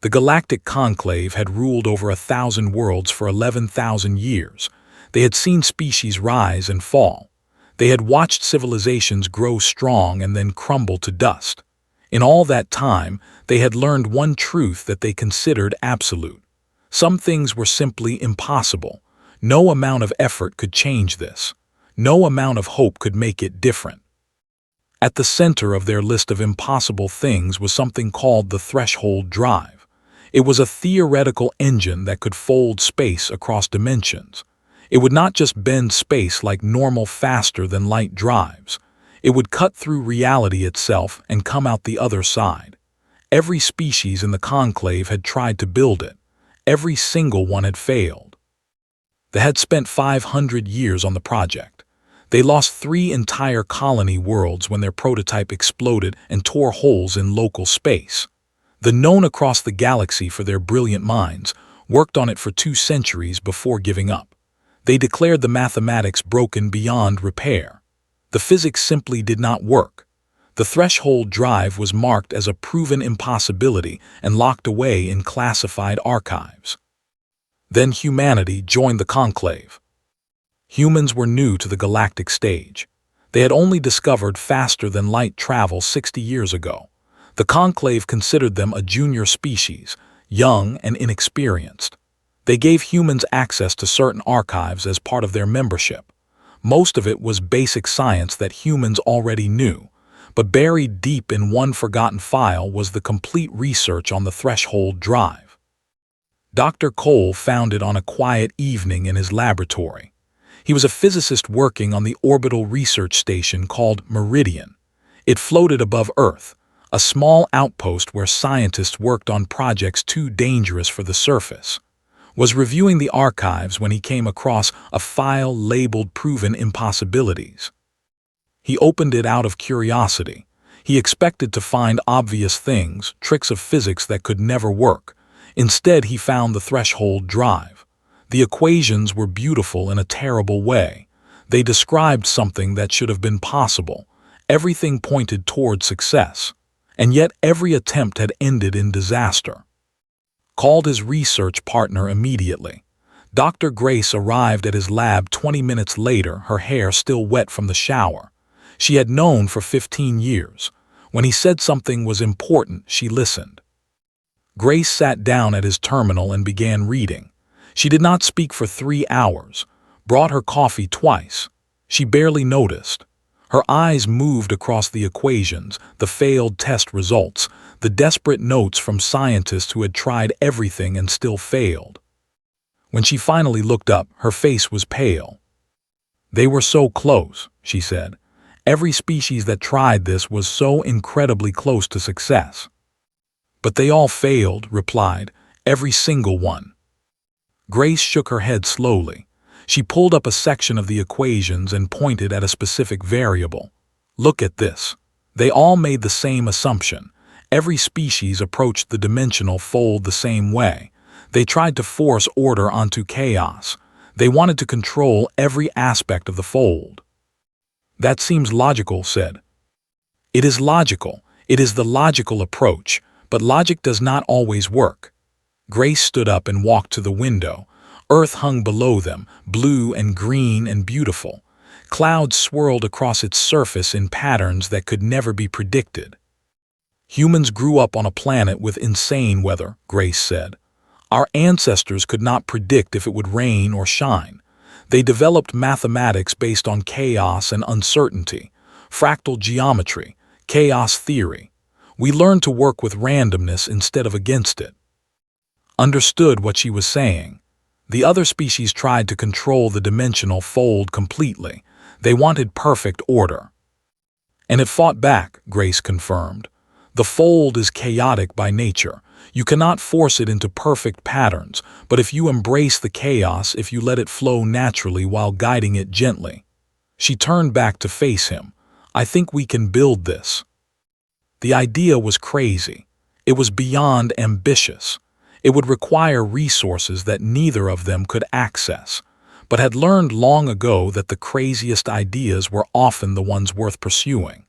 The Galactic Conclave had ruled over 1,000 worlds for 11,000 years. They had seen species rise and fall. They had watched civilizations grow strong and then crumble to dust. In all that time, they had learned one truth that they considered absolute. Some things were simply impossible. No amount of effort could change this. No amount of hope could make it different. At the center of their list of impossible things was something called the threshold drive. It was a theoretical engine that could fold space across dimensions. It would not just bend space like normal faster-than-light drives. It would cut through reality itself and come out the other side. Every species in the conclave had tried to build it. Every single one had failed. They had spent 500 years on the project. They lost 3 entire colony worlds when their prototype exploded and tore holes in local space. The known across the galaxy for their brilliant minds worked on it for 2 centuries before giving up. They declared the mathematics broken beyond repair. The physics simply did not work. The threshold drive was marked as a proven impossibility and locked away in classified archives. Then humanity joined the conclave. Humans were new to the galactic stage. They had only discovered faster-than-light travel 60 years ago. The conclave considered them a junior species, young and inexperienced. They gave humans access to certain archives as part of their membership. Most of it was basic science that humans already knew, but buried deep in one forgotten file was the complete research on the threshold drive. Dr. Cole found it on a quiet evening in his laboratory. He was a physicist working on the orbital research station called Meridian. It floated above Earth, a small outpost where scientists worked on projects too dangerous for the surface. Was reviewing the archives when he came across a file labeled Proven Impossibilities. He opened it out of curiosity. He expected to find obvious things, tricks of physics that could never work. Instead, he found the threshold drive. The equations were beautiful in a terrible way. They described something that should have been possible. Everything pointed toward success. And yet every attempt had ended in disaster. Called his research partner immediately. Dr. Grace arrived at his lab 20 minutes later, her hair still wet from the shower. She had known for 15 years. When he said something was important, she listened. Grace sat down at his terminal and began reading. She did not speak for 3 hours, brought her coffee twice. She barely noticed. Her eyes moved across the equations, the failed test results, the desperate notes from scientists who had tried everything and still failed. When she finally looked up, her face was pale. "They were so close," she said. "Every species that tried this was so incredibly close to success." "But they all failed," replied, "every single one." Grace shook her head slowly. She pulled up a section of the equations and pointed at a specific variable. "Look at this. They all made the same assumption. Every species approached the dimensional fold the same way. They tried to force order onto chaos. They wanted to control every aspect of the fold." "That seems logical," said. "It is logical. It is the logical approach, but logic does not always work." Grace stood up and walked to the window. Earth hung below them, blue and green and beautiful. Clouds swirled across its surface in patterns that could never be predicted. "Humans grew up on a planet with insane weather," Grace said. "Our ancestors could not predict if it would rain or shine. They developed mathematics based on chaos and uncertainty, fractal geometry, chaos theory. We learned to work with randomness instead of against it." Understood what she was saying. The other species tried to control the dimensional fold completely. They wanted perfect order. "And it fought back," Grace confirmed. "The fold is chaotic by nature. You cannot force it into perfect patterns, but if you embrace the chaos, if you let it flow naturally while guiding it gently." She turned back to face him. "I think we can build this." The idea was crazy. It was beyond ambitious. It would require resources that neither of them could access, but had learned long ago that the craziest ideas were often the ones worth pursuing.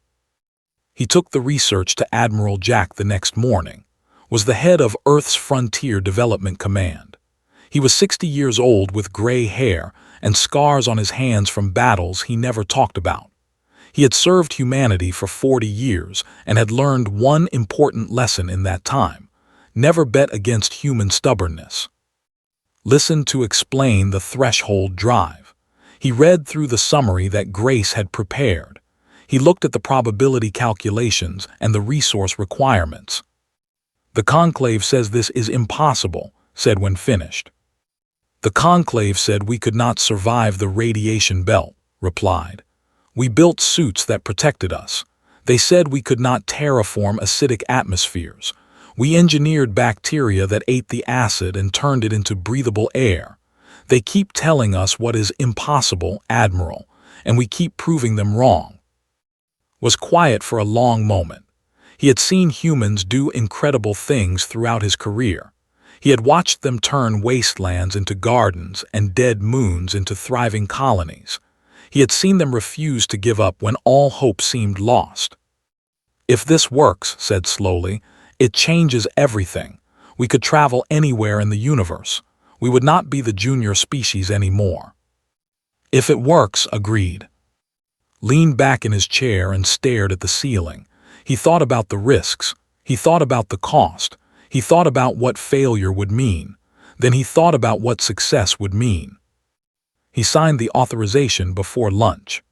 He took the research to Admiral Jack the next morning. was the head of Earth's Frontier Development Command. He was 60 years old with gray hair and scars on his hands from battles he never talked about. He had served humanity for 40 years and had learned one important lesson in that time: never bet against human stubbornness. Listen to explain the threshold drive. He read through the summary that Grace had prepared. He looked at the probability calculations and the resource requirements. "The Conclave says this is impossible," said when finished. "The Conclave said we could not survive the radiation belt," replied. "We built suits that protected us. They said we could not terraform acidic atmospheres. We engineered bacteria that ate the acid and turned it into breathable air. They keep telling us what is impossible, Admiral, and we keep proving them wrong." Was quiet for a long moment. He had seen humans do incredible things throughout his career. He had watched them turn wastelands into gardens and dead moons into thriving colonies. He had seen them refuse to give up when all hope seemed lost. "If this works," said slowly, "it changes everything. We could travel anywhere in the universe. We would not be the junior species anymore." "If it works," agreed. Leaned back in his chair and stared at the ceiling. He thought about the risks. He thought about the cost. He thought about what failure would mean. Then he thought about what success would mean. He signed the authorization before lunch.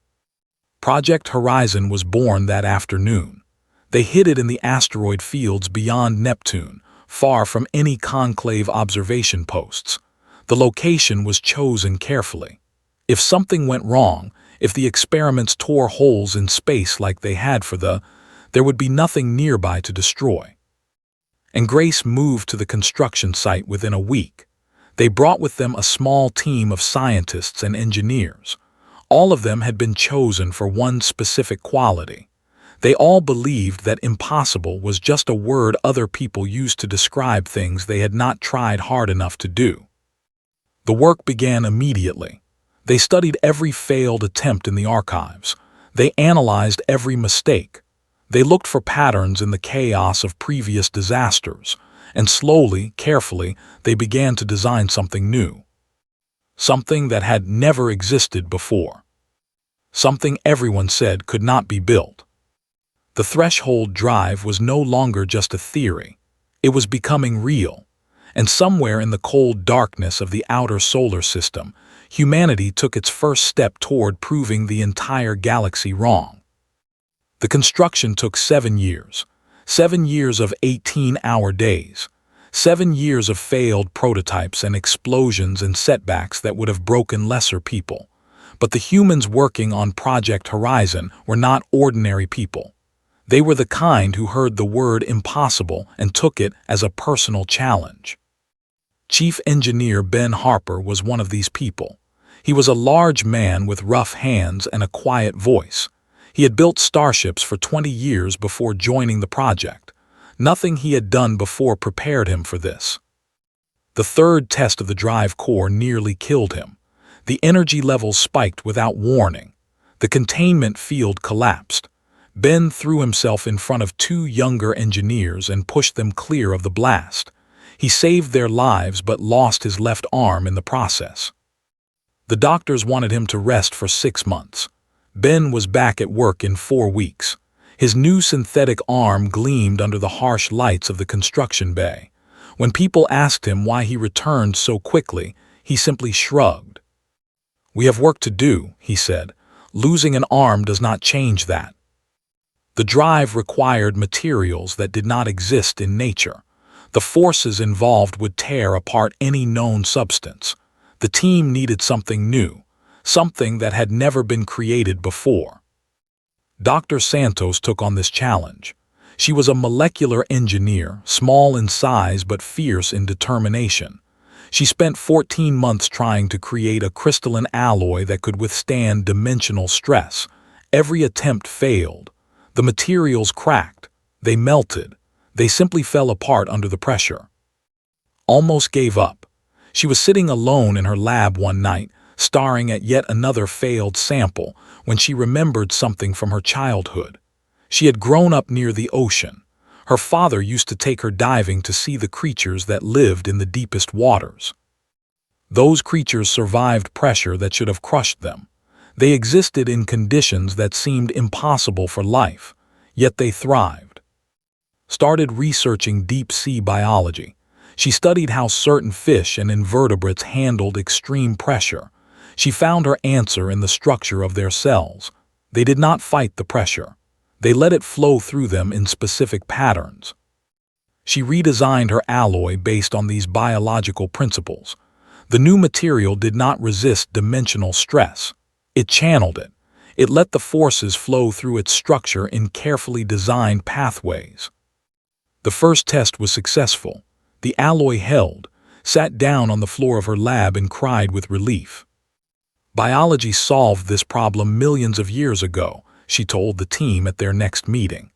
Project Horizon was born that afternoon. They hid it in the asteroid fields beyond Neptune, far from any Conclave observation posts. The location was chosen carefully. If something went wrong, if the experiments tore holes in space like they had there would be nothing nearby to destroy. And Grace moved to the construction site within a week. They brought with them a small team of scientists and engineers. All of them had been chosen for one specific quality. They all believed that impossible was just a word other people used to describe things they had not tried hard enough to do. The work began immediately. They studied every failed attempt in the archives. They analyzed every mistake. They looked for patterns in the chaos of previous disasters, and slowly, carefully, they began to design something new. Something that had never existed before. Something everyone said could not be built. The threshold drive was no longer just a theory. It was becoming real. And somewhere in the cold darkness of the outer solar system, humanity took its first step toward proving the entire galaxy wrong. The construction took 7 years. 7 years of 18-hour days. 7 years of failed prototypes and explosions and setbacks that would have broken lesser people. But the humans working on Project Horizon were not ordinary people. They were the kind who heard the word impossible and took it as a personal challenge. Chief Engineer Ben Harper was one of these people. He was a large man with rough hands and a quiet voice. He had built starships for 20 years before joining the project. Nothing he had done before prepared him for this. The third test of the drive core nearly killed him. The energy levels spiked without warning. The containment field collapsed. Ben threw himself in front of 2 younger engineers and pushed them clear of the blast. He saved their lives but lost his left arm in the process. The doctors wanted him to rest for 6 months. Ben was back at work in 4 weeks. His new synthetic arm gleamed under the harsh lights of the construction bay. When people asked him why he returned so quickly, he simply shrugged. "We have work to do," he said. "Losing an arm does not change that." The drive required materials that did not exist in nature. The forces involved would tear apart any known substance. The team needed something new. Something that had never been created before. Dr. Santos took on this challenge. She was a molecular engineer, small in size but fierce in determination. She spent 14 months trying to create a crystalline alloy that could withstand dimensional stress. Every attempt failed. The materials cracked. They melted. They simply fell apart under the pressure. Almost gave up. She was sitting alone in her lab one night, staring at yet another failed sample, when she remembered something from her childhood. She had grown up near the ocean. Her father used to take her diving to see the creatures that lived in the deepest waters. Those creatures survived pressure that should have crushed them. They existed in conditions that seemed impossible for life, yet they thrived. Started researching deep-sea biology. She studied how certain fish and invertebrates handled extreme pressure. She found her answer in the structure of their cells. They did not fight the pressure. They let it flow through them in specific patterns. She redesigned her alloy based on these biological principles. The new material did not resist dimensional stress. It channeled it. It let the forces flow through its structure in carefully designed pathways. The first test was successful. The alloy held, sat down on the floor of her lab and cried with relief. Biology solved this problem millions of years ago, she told the team at their next meeting.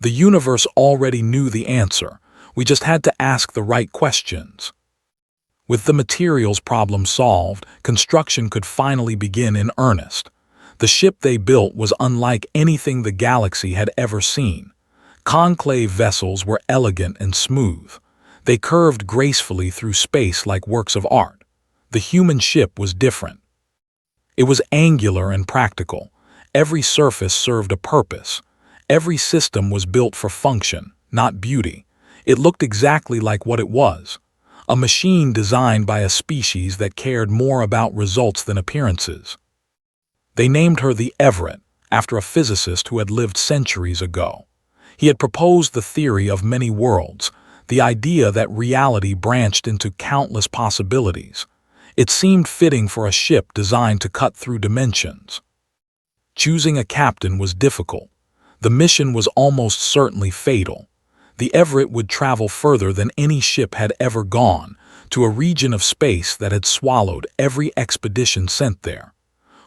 The universe already knew the answer. We just had to ask the right questions. With the materials problem solved, construction could finally begin in earnest. The ship they built was unlike anything the galaxy had ever seen. Conclave vessels were elegant and smooth. They curved gracefully through space like works of art. The human ship was different. It was angular and practical. Every surface served a purpose. Every system was built for function, not beauty. It looked exactly like what it was. A machine designed by a species that cared more about results than appearances. They named her the Everett, after a physicist who had lived centuries ago. He had proposed the theory of many worlds, the idea that reality branched into countless possibilities. It seemed fitting for a ship designed to cut through dimensions. Choosing a captain was difficult. The mission was almost certainly fatal. The Everett would travel further than any ship had ever gone, to a region of space that had swallowed every expedition sent there.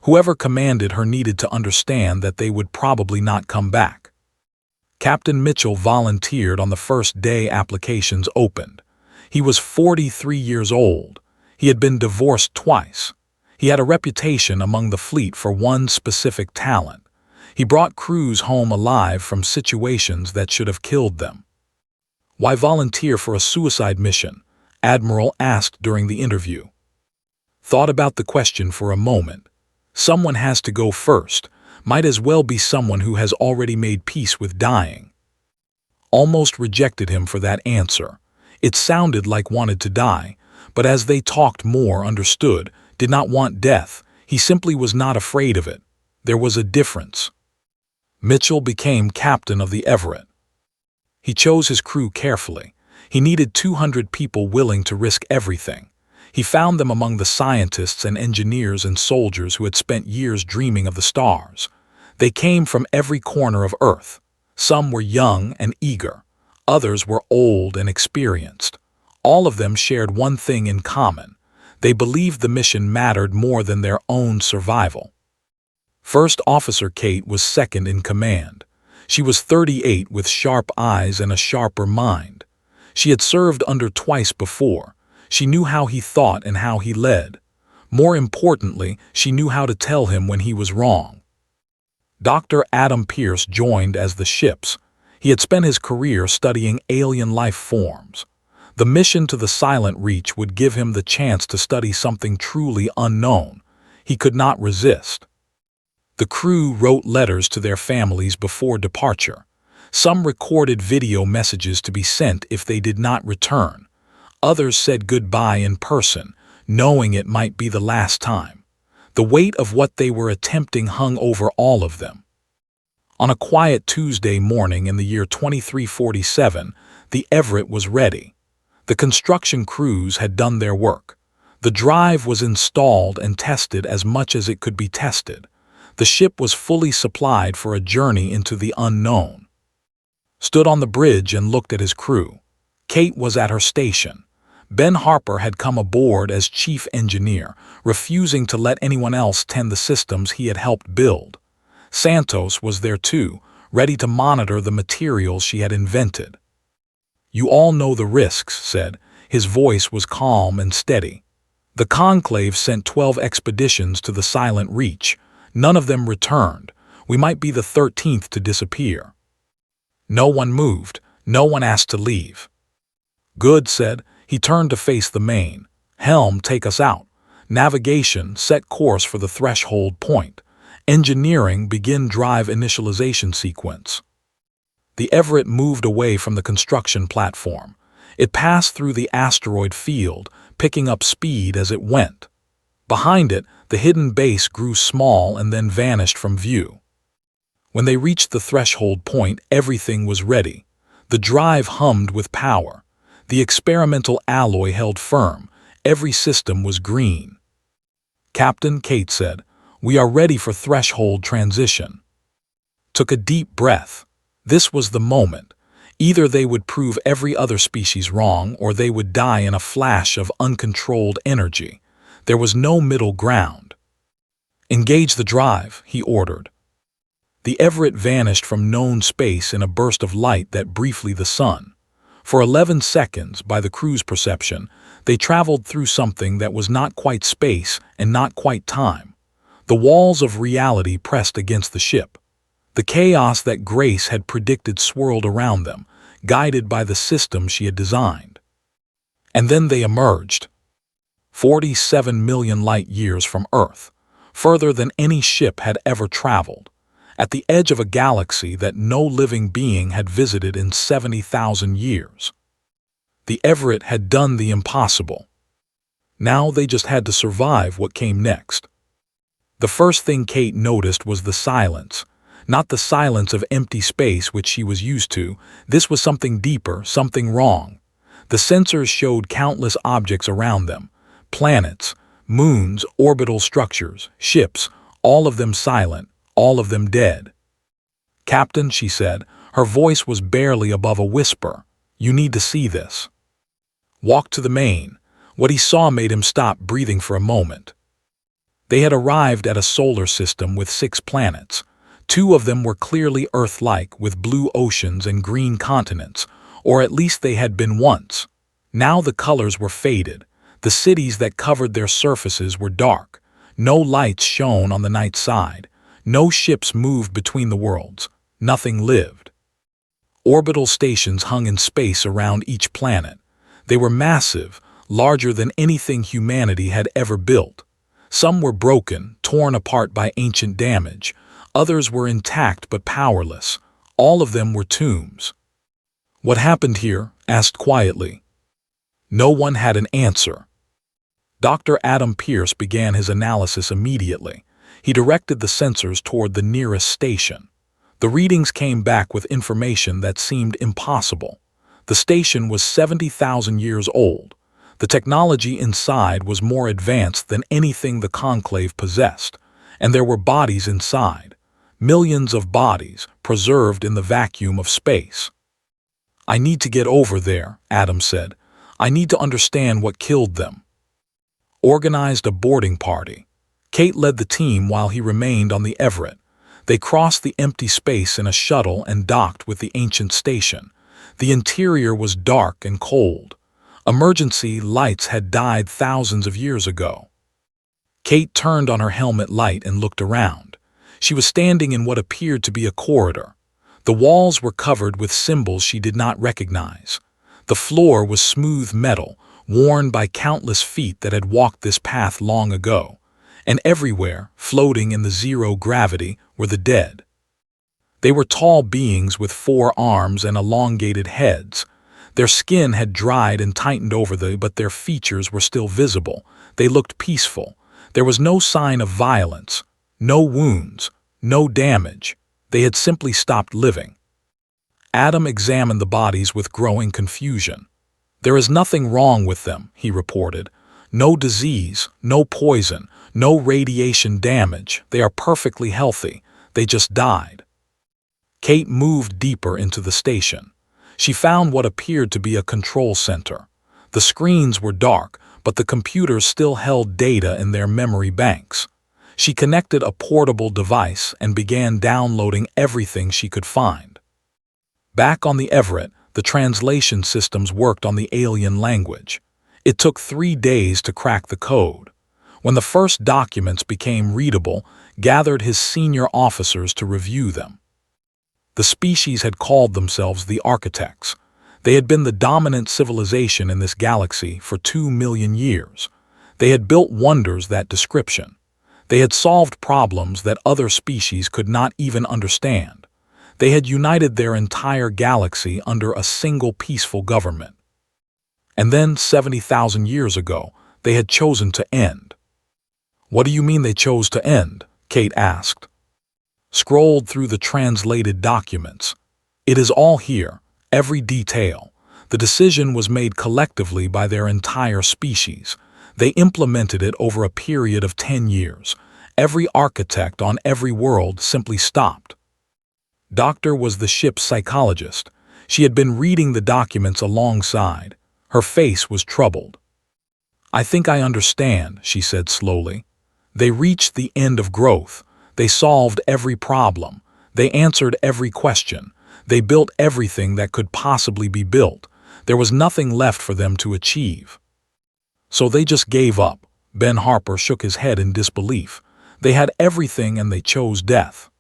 Whoever commanded her needed to understand that they would probably not come back. Captain Mitchell volunteered on the first day applications opened. He was 43 years old. He had been divorced twice. He had a reputation among the fleet for one specific talent. He brought crews home alive from situations that should have killed them. "Why volunteer for a suicide mission?" Admiral asked during the interview. Thought about the question for a moment. Someone has to go first. Might as well be someone who has already made peace with dying. Almost rejected him for that answer. It sounded like wanted to die, but as they talked more understood, did not want death. He simply was not afraid of it. There was a difference. Mitchell became captain of the Everett. He chose his crew carefully. He needed 200 people willing to risk everything. He found them among the scientists and engineers and soldiers who had spent years dreaming of the stars. They came from every corner of Earth. Some were young and eager. Others were old and experienced. All of them shared one thing in common. They believed the mission mattered more than their own survival. First Officer Kate was second in command. She was 38 with sharp eyes and a sharper mind. She had served under twice before. She knew how he thought and how he led. More importantly, she knew how to tell him when he was wrong. Dr. Adam Pierce joined as the ship's. He had spent his career studying alien life forms. The mission to the Silent Reach would give him the chance to study something truly unknown. He could not resist. The crew wrote letters to their families before departure. Some recorded video messages to be sent if they did not return. Others said goodbye in person, knowing it might be the last time. The weight of what they were attempting hung over all of them. On a quiet Tuesday morning in the year 2347, the Everett was ready. The construction crews had done their work. The drive was installed and tested as much as it could be tested. The ship was fully supplied for a journey into the unknown. Stood on the bridge and looked at his crew. Kate was at her station. Ben Harper had come aboard as chief engineer, refusing to let anyone else tend the systems he had helped build. Santos was there too, ready to monitor the materials she had invented. "You all know the risks," said. His voice was calm and steady. "The Conclave sent 12 expeditions to the Silent Reach. None of them returned. We might be the 13th to disappear." No one moved, No one asked to leave. Good, said. He turned to face the main. Helm, take us out. Navigation, set course for the threshold point. Engineering, begin drive initialization sequence. The Everett moved away from the construction platform. It passed through the asteroid field, picking up speed as it went. Behind it, the hidden base grew small and then vanished from view. When they reached the threshold point, everything was ready. The drive hummed with power. The experimental alloy held firm. Every system was green. Captain, Kate said, we are ready for threshold transition. Took a deep breath. This was the moment. Either they would prove every other species wrong, or they would die in a flash of uncontrolled energy. There was no middle ground. Engage the drive, he ordered. The Everett vanished from known space in a burst of light that briefly the sun. For 11 seconds, by the crew's perception, they traveled through something that was not quite space and not quite time. The walls of reality pressed against the ship. The chaos that Grace had predicted swirled around them, guided by the system she had designed. And then they emerged. 47 million light-years from Earth, further than any ship had ever traveled, at the edge of a galaxy that no living being had visited in 70,000 years. The Everett had done the impossible. Now they just had to survive what came next. The first thing Kate noticed was the silence. Not the silence of empty space which she was used to. This was something deeper, something wrong. The sensors showed countless objects around them. Planets, moons, orbital structures, ships, all of them silent, all of them dead. Captain, she said, her voice was barely above a whisper, you need to see this. Walk to the main. What he saw made him stop breathing for a moment. They had arrived at a solar system with 6 planets. 2 of them were clearly Earth-like, with blue oceans and green continents, or at least they had been once. Now the colors were faded. The cities that covered their surfaces were dark. No lights shone on the night side. No ships moved between the worlds. Nothing lived. Orbital stations hung in space around each planet. They were massive, larger than anything humanity had ever built. Some were broken, torn apart by ancient damage. Others were intact but powerless. All of them were tombs. What happened here? Asked quietly. No one had an answer. Dr. Adam Pierce began his analysis immediately. He directed the sensors toward the nearest station. The readings came back with information that seemed impossible. The station was 70,000 years old. The technology inside was more advanced than anything the Conclave possessed, and there were bodies inside. Millions of bodies, preserved in the vacuum of space. I need to get over there, Adam said. I need to understand what killed them. Organized a boarding party. Kate led the team while he remained on the Everett. They crossed the empty space in a shuttle and docked with the ancient station. The interior was dark and cold. Emergency lights had died thousands of years ago. Kate turned on her helmet light and looked around. She was standing in what appeared to be a corridor. The walls were covered with symbols she did not recognize. The floor was smooth metal, worn by countless feet that had walked this path long ago. And everywhere, floating in the zero gravity, were the dead. They were tall beings with 4 arms and elongated heads. Their skin had dried and tightened over but their features were still visible. They looked peaceful. There was no sign of violence, no wounds, no damage. They had simply stopped living. Adam examined the bodies with growing confusion. There is nothing wrong with them, he reported. No disease, no poison, no radiation damage. They are perfectly healthy. They just died. Kate moved deeper into the station. She found what appeared to be a control center. The screens were dark, but the computers still held data in their memory banks. She connected a portable device and began downloading everything she could find. Back on the Everett, the translation systems worked on the alien language. It took 3 days to crack the code. When the first documents became readable, gathered his senior officers to review them. The species had called themselves the Architects. They had been the dominant civilization in this galaxy for 2 million years. They had built wonders that description. They had solved problems that other species could not even understand. They had united their entire galaxy under a single peaceful government. And then, 70,000 years ago, they had chosen to end. "What do you mean they chose to end?" Kate asked. Scrolled through the translated documents. It is all here, every detail. The decision was made collectively by their entire species. They implemented it over a period of 10 years. Every architect on every world simply stopped. Doctor was the ship's psychologist. She had been reading the documents alongside. Her face was troubled. "I think I understand," she said slowly. "They reached the end of growth. They solved every problem. They answered every question. They built everything that could possibly be built. There was nothing left for them to achieve. So they just gave up." Ben Harper shook his head in disbelief. "They had everything and they chose death."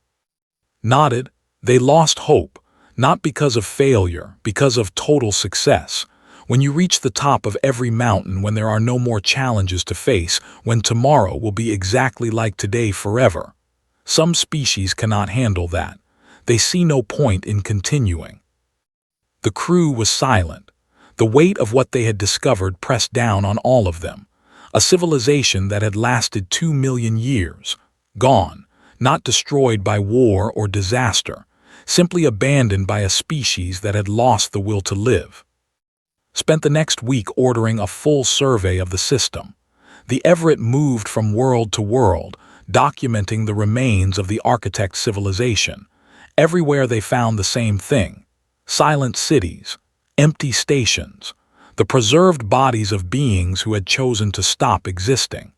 Nodded. "They lost hope, not because of failure, because of total success. When you reach the top of every mountain, when there are no more challenges to face, when tomorrow will be exactly like today forever. Some species cannot handle that. They see no point in continuing." The crew was silent. The weight of what they had discovered pressed down on all of them. A civilization that had lasted 2 million years, gone, not destroyed by war or disaster, simply abandoned by a species that had lost the will to live. Spent the next week ordering a full survey of the system. The Everett moved from world to world, documenting the remains of the architect civilization. Everywhere they found the same thing: silent cities, empty stations, the preserved bodies of beings who had chosen to stop existing.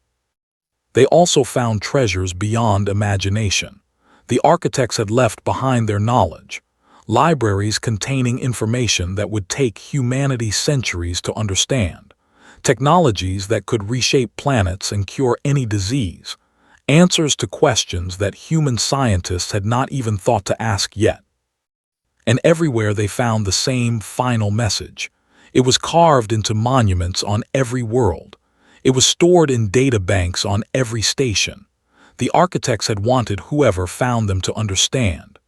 They also found treasures beyond imagination. The architects had left behind their knowledge, libraries containing information that would take humanity centuries to understand, technologies that could reshape planets and cure any disease, answers to questions that human scientists had not even thought to ask yet. And everywhere they found the same final message. It was carved into monuments on every world. It was stored in data banks on every station. The architects had wanted whoever found them to understand.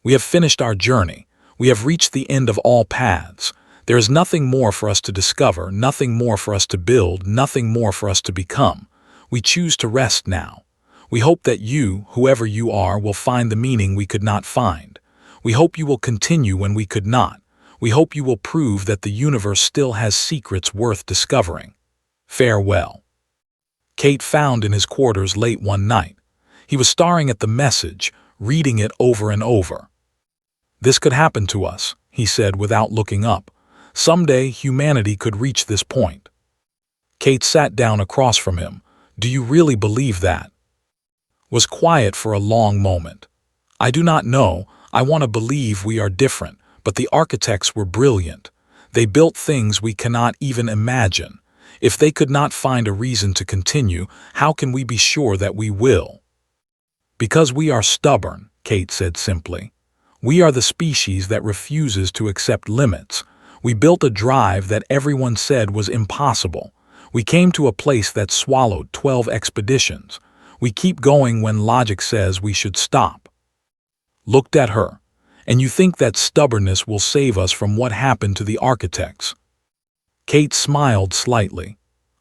"We have finished our journey. We have reached the end of all paths. There is nothing more for us to discover, nothing more for us to build, nothing more for us to become. We choose to rest now. We hope that you, whoever you are, will find the meaning we could not find. We hope you will continue when we could not. We hope you will prove that the universe still has secrets worth discovering. Farewell." Kate found in his quarters late one night. He was staring at the message, reading it over and over. "This could happen to us," he said without looking up. "Someday humanity could reach this point." Kate sat down across from him. "Do you really believe that?" Was quiet for a long moment. "I do not know. I want to believe we are different, but the architects were brilliant. They built things we cannot even imagine. If they could not find a reason to continue, how can we be sure that we will?" "Because we are stubborn," Kate said simply. "We are the species that refuses to accept limits. We built a drive that everyone said was impossible. We came to a place that swallowed 12 expeditions. We keep going when logic says we should stop." Looked at her. "And you think that stubbornness will save us from what happened to the architects?" Kate smiled slightly.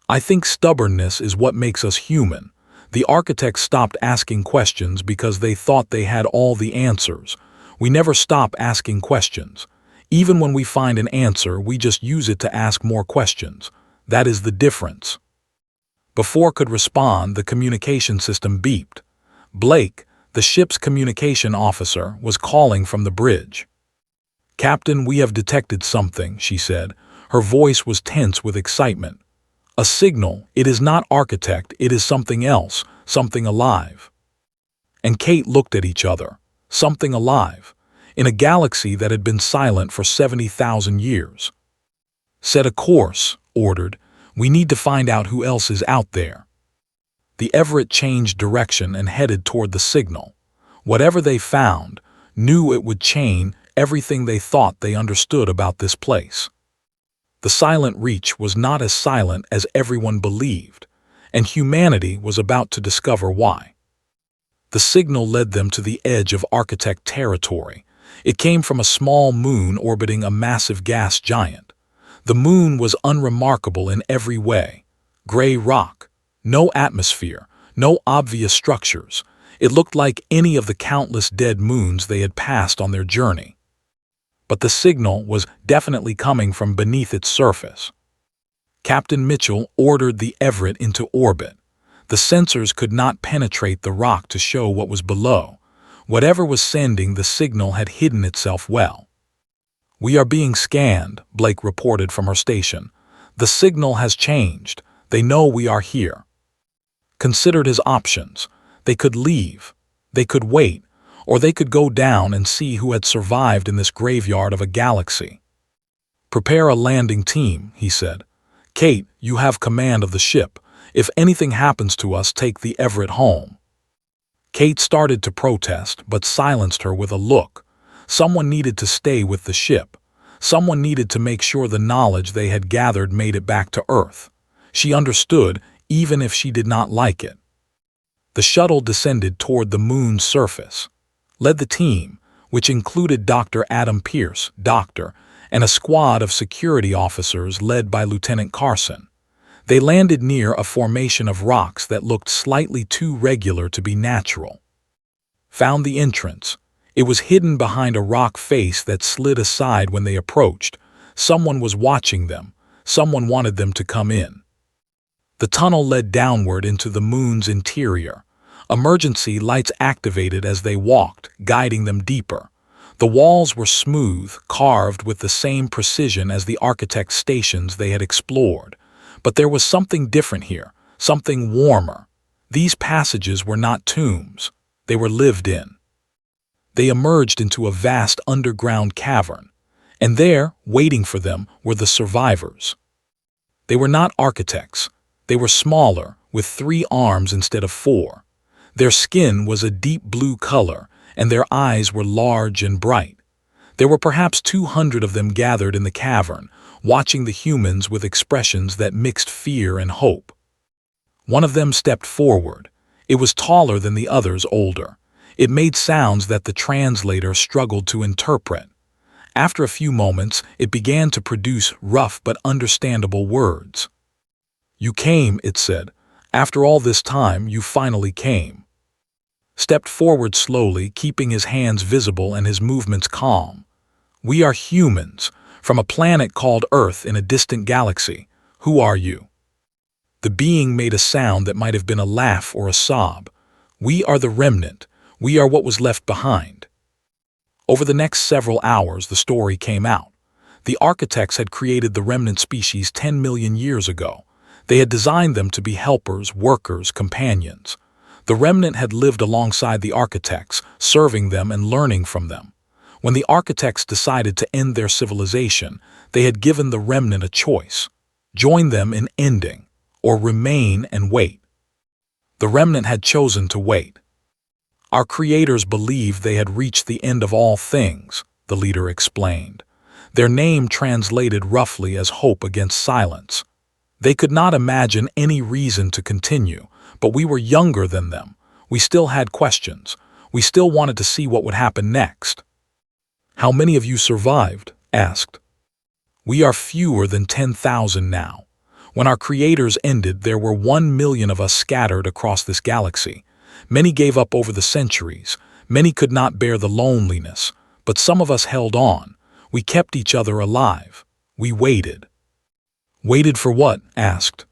"I think stubbornness is what makes us human. The architects stopped asking questions because they thought they had all the answers. We never stop asking questions. Even when we find an answer, we just use it to ask more questions. That is the difference." Before could respond, the communication system beeped. Blake, the ship's communication officer, was calling from the bridge. "Captain, we have detected something," she said. Her voice was tense with excitement. "A signal. It is not architect, it is something else, something alive." And Kate looked at each other. Something alive. In a galaxy that had been silent for 70,000 years. "Set a course," ordered. "We need to find out who else is out there." The Everett changed direction and headed toward the signal. Whatever they found, knew it would change everything they thought they understood about this place. The silent reach was not as silent as everyone believed, and humanity was about to discover why. The signal led them to the edge of architect territory. It came from a small moon orbiting a massive gas giant. The moon was unremarkable in every way. Gray rock, no atmosphere, no obvious structures. It looked like any of the countless dead moons they had passed on their journey. But the signal was definitely coming from beneath its surface. Captain Mitchell ordered the Everett into orbit. The sensors could not penetrate the rock to show what was below. Whatever was sending the signal had hidden itself well. "We are being scanned," Blake reported from her station. "The signal has changed. They know we are here." Considered his options. They could leave. They could wait. Or they could go down and see who had survived in this graveyard of a galaxy. "Prepare a landing team," he said. "Kate, you have command of the ship. If anything happens to us, take the Everett home." Kate started to protest, but silenced her with a look. Someone needed to stay with the ship. Someone needed to make sure the knowledge they had gathered made it back to Earth. She understood, even if she did not like it. The shuttle descended toward the moon's surface. Led the team, which included Dr. Adam Pierce, doctor, and a squad of security officers led by Lieutenant Carson. They landed near a formation of rocks that looked slightly too regular to be natural. Found the entrance. It was hidden behind a rock face that slid aside when they approached. Someone was watching them. Someone wanted them to come in. The tunnel led downward into the moon's interior. Emergency lights activated as they walked, guiding them deeper. The walls were smooth, carved with the same precision as the architect's stations they had explored. But there was something different here, something warmer. These passages were not tombs. They were lived in. They emerged into a vast underground cavern, and there, waiting for them, were the survivors. They were not architects. They were smaller, with 3 arms instead of 4. Their skin was a deep blue color, and their eyes were large and bright. There were perhaps 200 of them gathered in the cavern, watching the humans with expressions that mixed fear and hope. One of them stepped forward. It was taller than the others, older. It made sounds that the translator struggled to interpret. After a few moments, it began to produce rough but understandable words. "You came," it said. "After all this time, you finally came." Stepped forward slowly, keeping his hands visible and his movements calm. "We are humans, from a planet called Earth in a distant galaxy. Who are you?" The being made a sound that might have been a laugh or a sob. "We are the remnant. We are what was left behind." Over the next several hours, the story came out. The architects had created the remnant species 10 million years ago. They had designed them to be helpers, workers, companions. The remnant had lived alongside the architects, serving them and learning from them. When the architects decided to end their civilization, they had given the remnant a choice: join them in ending, or remain and wait. The remnant had chosen to wait. "Our creators believed they had reached the end of all things," the leader explained. Their name translated roughly as hope against silence. They could not imagine any reason to continue, but we were younger than them. We still had questions. We still wanted to see what would happen next. "How many of you survived?" asked. "We are fewer than 10,000 now. When our creators ended, there were 1 million of us scattered across this galaxy. Many gave up over the centuries. Many could not bear the loneliness, but some of us held on. We kept each other alive. We waited." "Waited for what?" asked.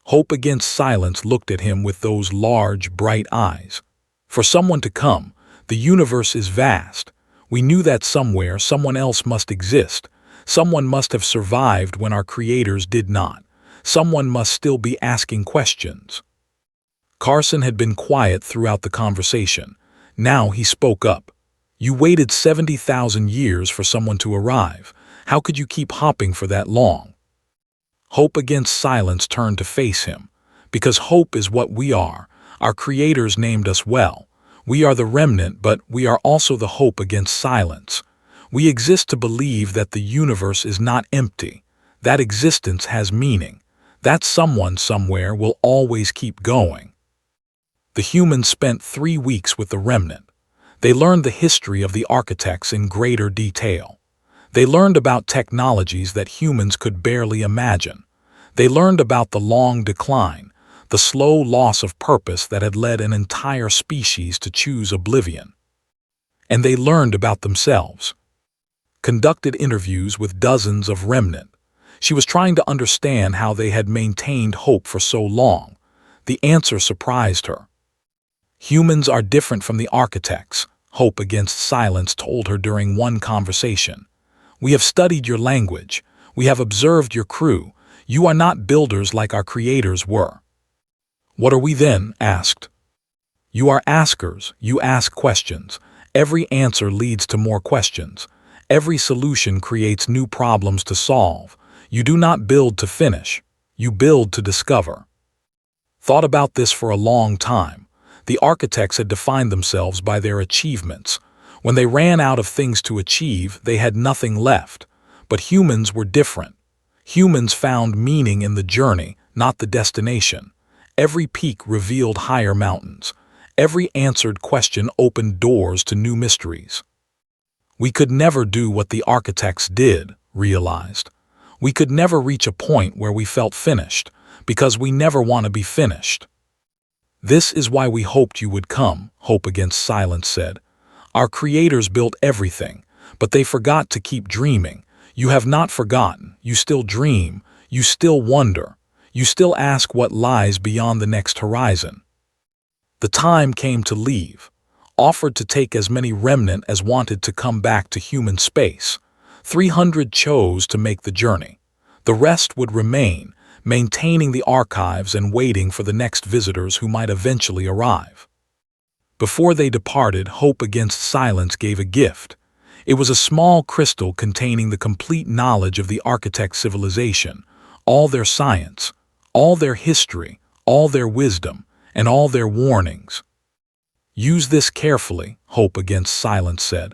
Hope against silence looked at him with those large, bright eyes. "For someone to come. The universe is vast. We knew that somewhere someone else must exist. Someone must have survived when our creators did not. Someone must still be asking questions." Carson had been quiet throughout the conversation. Now he spoke up. "You waited 70,000 years for someone to arrive. How could you keep hopping for that long?" Hope against silence turned to face him. "Because hope is what we are. Our creators named us well. We are the remnant, but we are also the hope against silence. We exist to believe that the universe is not empty, that existence has meaning, that someone somewhere will always keep going. The humans spent 3 weeks with the remnant. They learned the history of the architects in greater detail. They learned about technologies that humans could barely imagine. They learned about the long decline, the slow loss of purpose that had led an entire species to choose oblivion. And they learned about themselves. Conducted interviews with dozens of remnant. She was trying to understand how they had maintained hope for so long. The answer surprised her. Humans are different from the architects, Hope Against Silence told her during one conversation. We have studied your language. We have observed your crew. You are not builders like our creators were. What are we then? Asked. You are askers. You ask questions. Every answer leads to more questions. Every solution creates new problems to solve. You do not build to finish. You build to discover. Thought about this for a long time. The architects had defined themselves by their achievements. When they ran out of things to achieve, they had nothing left. But humans were different. Humans found meaning in the journey, not the destination. Every peak revealed higher mountains. Every answered question opened doors to new mysteries. We could never do what the architects did, realized. We could never reach a point where we felt finished, because we never want to be finished. This is why we hoped you would come, Hope Against Silence said. Our creators built everything, but they forgot to keep dreaming. You have not forgotten. You still dream. You still wonder. You still ask what lies beyond the next horizon. The time came to leave. Offered to take as many remnant as wanted to come back to human space. 300 chose to make the journey. The rest would remain, maintaining the archives and waiting for the next visitors who might eventually arrive. Before they departed, Hope Against Silence gave a gift. It was a small crystal containing the complete knowledge of the architect's civilization, all their science, all their history, all their wisdom, and all their warnings. Use this carefully, Hope Against Silence said.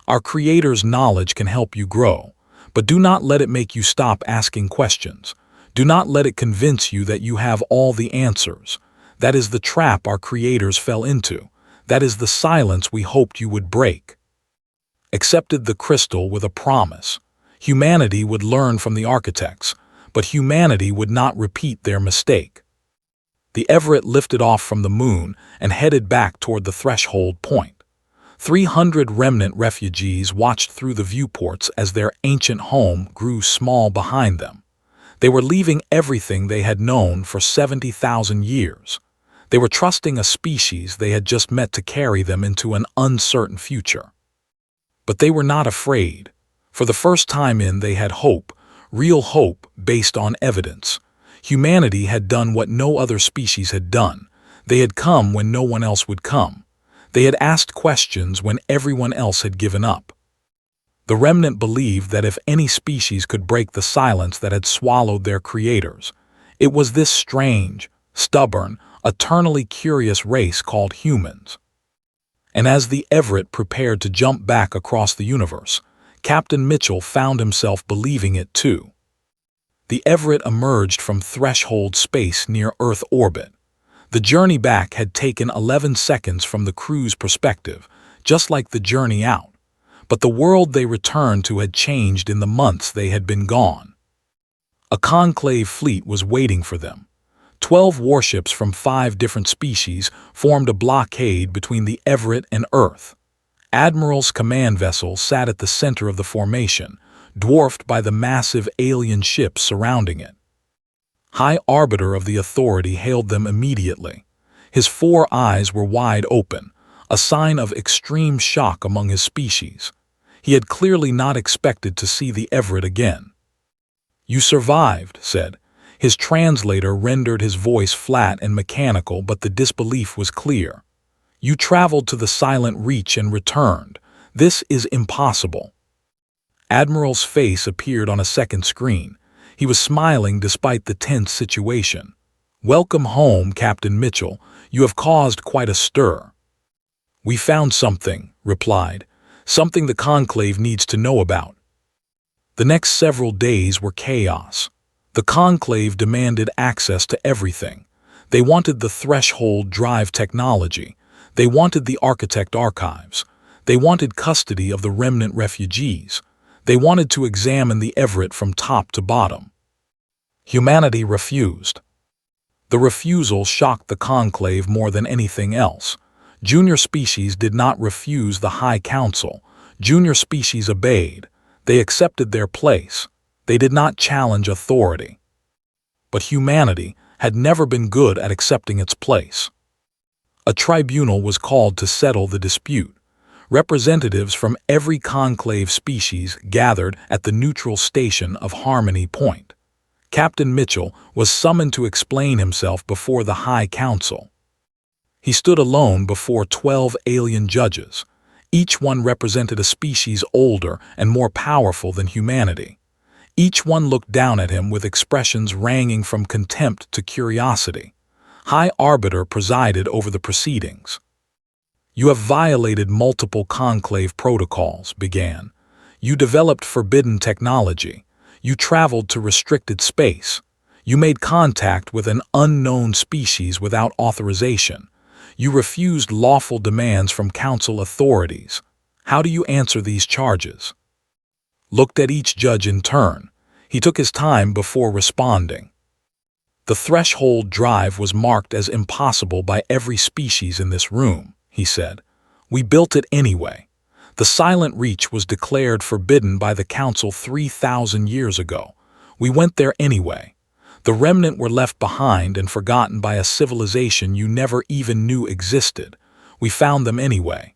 Our creator's knowledge can help you grow, but do not let it make you stop asking questions. Do not let it convince you that you have all the answers. That is the trap our creators fell into. That is the silence we hoped you would break. Accepted the crystal with a promise. Humanity would learn from the architects, but humanity would not repeat their mistake. The Everett lifted off from the moon and headed back toward the threshold point. 300 remnant refugees watched through the viewports as their ancient home grew small behind them. They were leaving everything they had known for 70,000 years. They were trusting a species they had just met to carry them into an uncertain future. But they were not afraid. For the first time they had hope, real hope based on evidence. Humanity had done what no other species had done. They had come when no one else would come. They had asked questions when everyone else had given up. The remnant believed that if any species could break the silence that had swallowed their creators, it was this strange, stubborn, eternally curious race called humans. And as the Everett prepared to jump back across the universe, Captain Mitchell found himself believing it too. The Everett emerged from threshold space near Earth orbit. The journey back had taken 11 seconds from the crew's perspective, just like the journey out. But the world they returned to had changed in the months they had been gone. A conclave fleet was waiting for them. 12 warships from 5 different species formed a blockade between the Everett and Earth. Admiral's command vessel sat at the center of the formation, dwarfed by the massive alien ships surrounding it. High Arbiter of the Authority hailed them immediately. His 4 eyes were wide open, a sign of extreme shock among his species. He had clearly not expected to see the Everett again. "You survived," said. His translator rendered his voice flat and mechanical, but the disbelief was clear. "You traveled to the Silent Reach and returned. This is impossible." Admiral's face appeared on a second screen. He was smiling despite the tense situation. "Welcome home, Captain Mitchell. You have caused quite a stir." "We found something," replied, "something the Conclave needs to know about." The next several days were chaos. The Conclave demanded access to everything. They wanted the threshold drive technology. They wanted the architect archives. They wanted custody of the remnant refugees. They wanted to examine the Everett from top to bottom. Humanity refused. The refusal shocked the Conclave more than anything else. Junior species did not refuse the High Council. Junior species obeyed. They accepted their place. They did not challenge authority. But humanity had never been good at accepting its place. A tribunal was called to settle the dispute. Representatives from every Conclave species gathered at the neutral station of Harmony Point. Captain Mitchell was summoned to explain himself before the High Council. He stood alone before 12 alien judges. Each one represented a species older and more powerful than humanity. Each one looked down at him with expressions ranging from contempt to curiosity. High Arbiter presided over the proceedings. "You have violated multiple Conclave protocols," began. "You developed forbidden technology. You traveled to restricted space. You made contact with an unknown species without authorization. You refused lawful demands from Council authorities. How do you answer these charges?" Looked at each judge in turn. He took his time before responding. "The threshold drive was marked as impossible by every species in this room," he said. "We built it anyway. The Silent Reach was declared forbidden by the Council 3,000 years ago. We went there anyway. The remnant were left behind and forgotten by a civilization you never even knew existed. We found them anyway."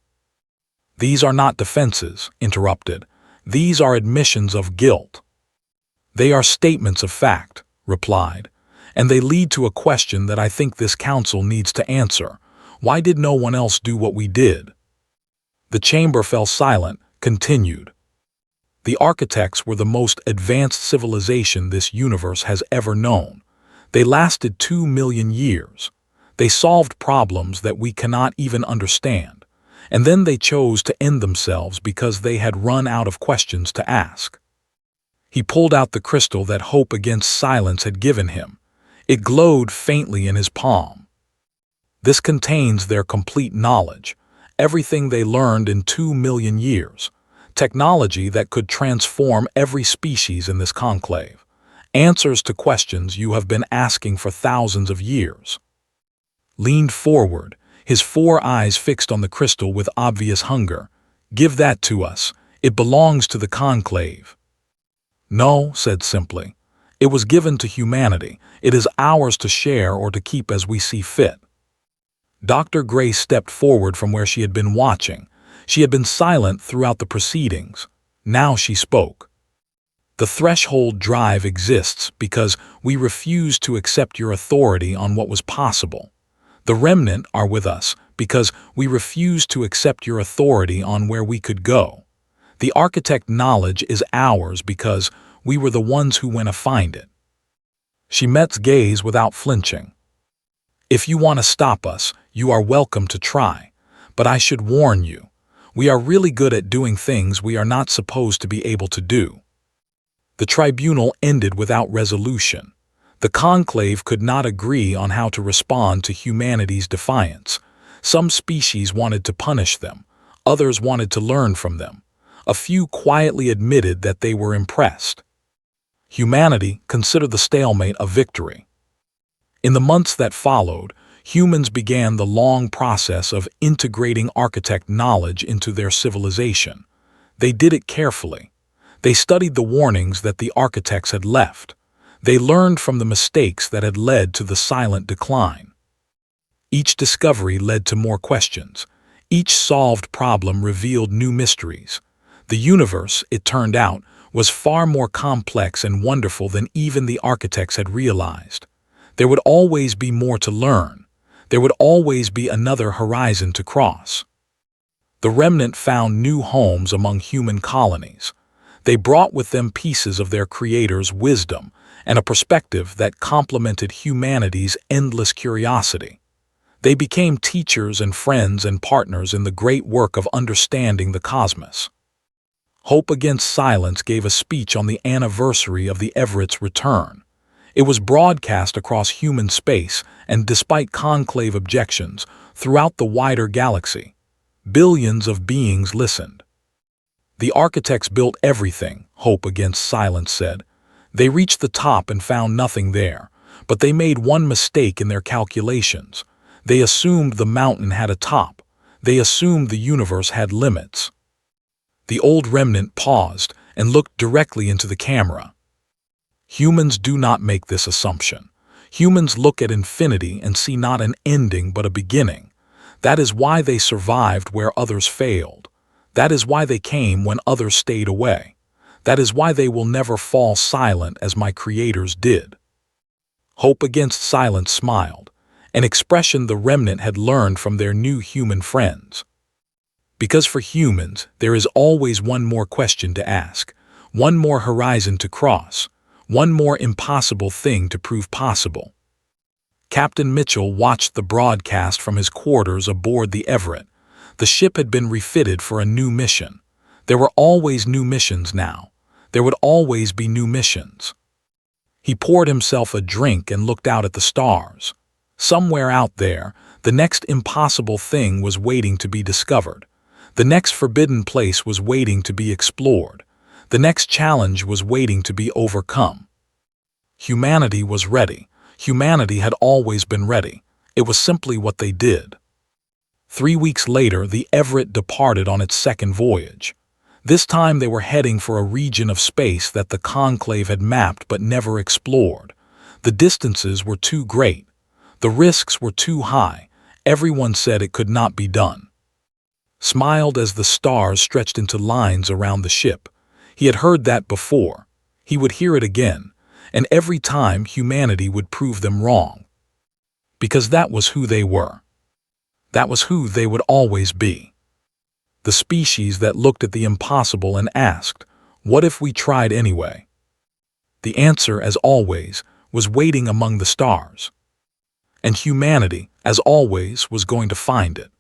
"These are not defenses," interrupted. "These are admissions of guilt." "They are statements of fact," replied, "and they lead to a question that I think this council needs to answer. Why did no one else do what we did?" The chamber fell silent, continued. "The architects were the most advanced civilization this universe has ever known. They lasted 2 million years. They solved problems that we cannot even understand. And then they chose to end themselves because they had run out of questions to ask." He pulled out the crystal that Hope Against Silence had given him. It glowed faintly in his palm. "This contains their complete knowledge, everything they learned in 2 million years, technology that could transform every species in this conclave, answers to questions you have been asking for thousands of years." Leaned forward, his 4 eyes fixed on the crystal with obvious hunger. "Give that to us. It belongs to the conclave." "No," said simply. "It was given to humanity. It is ours to share or to keep as we see fit." Dr. Gray stepped forward from where she had been watching. She had been silent throughout the proceedings. Now she spoke. "The threshold drive exists because we refused to accept your authority on what was possible. The remnant are with us because we refused to accept your authority on where we could go. The architect knowledge is ours because we were the ones who went to find it." She met his gaze without flinching. "If you want to stop us, you are welcome to try. But I should warn you, we are really good at doing things we are not supposed to be able to do." The tribunal ended without resolution. The conclave could not agree on how to respond to humanity's defiance. Some species wanted to punish them. Others wanted to learn from them. A few quietly admitted that they were impressed. Humanity considered the stalemate a victory. In the months that followed, humans began the long process of integrating architect knowledge into their civilization. They did it carefully. They studied the warnings that the architects had left. They learned from the mistakes that had led to the silent decline. Each discovery led to more questions. Each solved problem revealed new mysteries. The universe, it turned out, was far more complex and wonderful than even the architects had realized. There would always be more to learn. There would always be another horizon to cross. The remnant found new homes among human colonies. They brought with them pieces of their creator's wisdom and a perspective that complemented humanity's endless curiosity. They became teachers and friends and partners in the great work of understanding the cosmos. Hope Against Silence gave a speech on the anniversary of the Everett's return. It was broadcast across human space, and despite conclave objections, throughout the wider galaxy, billions of beings listened. The architects built everything, Hope Against Silence said. They reached the top and found nothing there, but they made one mistake in their calculations. They assumed the mountain had a top. They assumed the universe had limits. The old remnant paused and looked directly into the camera. Humans do not make this assumption. Humans look at infinity and see not an ending but a beginning. That is why they survived where others failed. That is why they came when others stayed away. That is why they will never fall silent as my creators did. Hope Against Silence smiled, an expression the remnant had learned from their new human friends. Because for humans, there is always one more question to ask, one more horizon to cross, one more impossible thing to prove possible. Captain Mitchell watched the broadcast from his quarters aboard the Everett. The ship had been refitted for a new mission. There were always new missions now. There would always be new missions. He poured himself a drink and looked out at the stars. Somewhere out there, the next impossible thing was waiting to be discovered. The next forbidden place was waiting to be explored. The next challenge was waiting to be overcome. Humanity was ready. Humanity had always been ready. It was simply what they did. 3 weeks later, the Everett departed on its second voyage. This time they were heading for a region of space that the conclave had mapped but never explored. The distances were too great. The risks were too high. Everyone said it could not be done. Smiled as the stars stretched into lines around the ship. He had heard that before. He would hear it again, and every time humanity would prove them wrong. Because that was who they were. That was who they would always be. The species that looked at the impossible and asked, "What if we tried anyway?" The answer, as always, was waiting among the stars. And humanity, as always, was going to find it.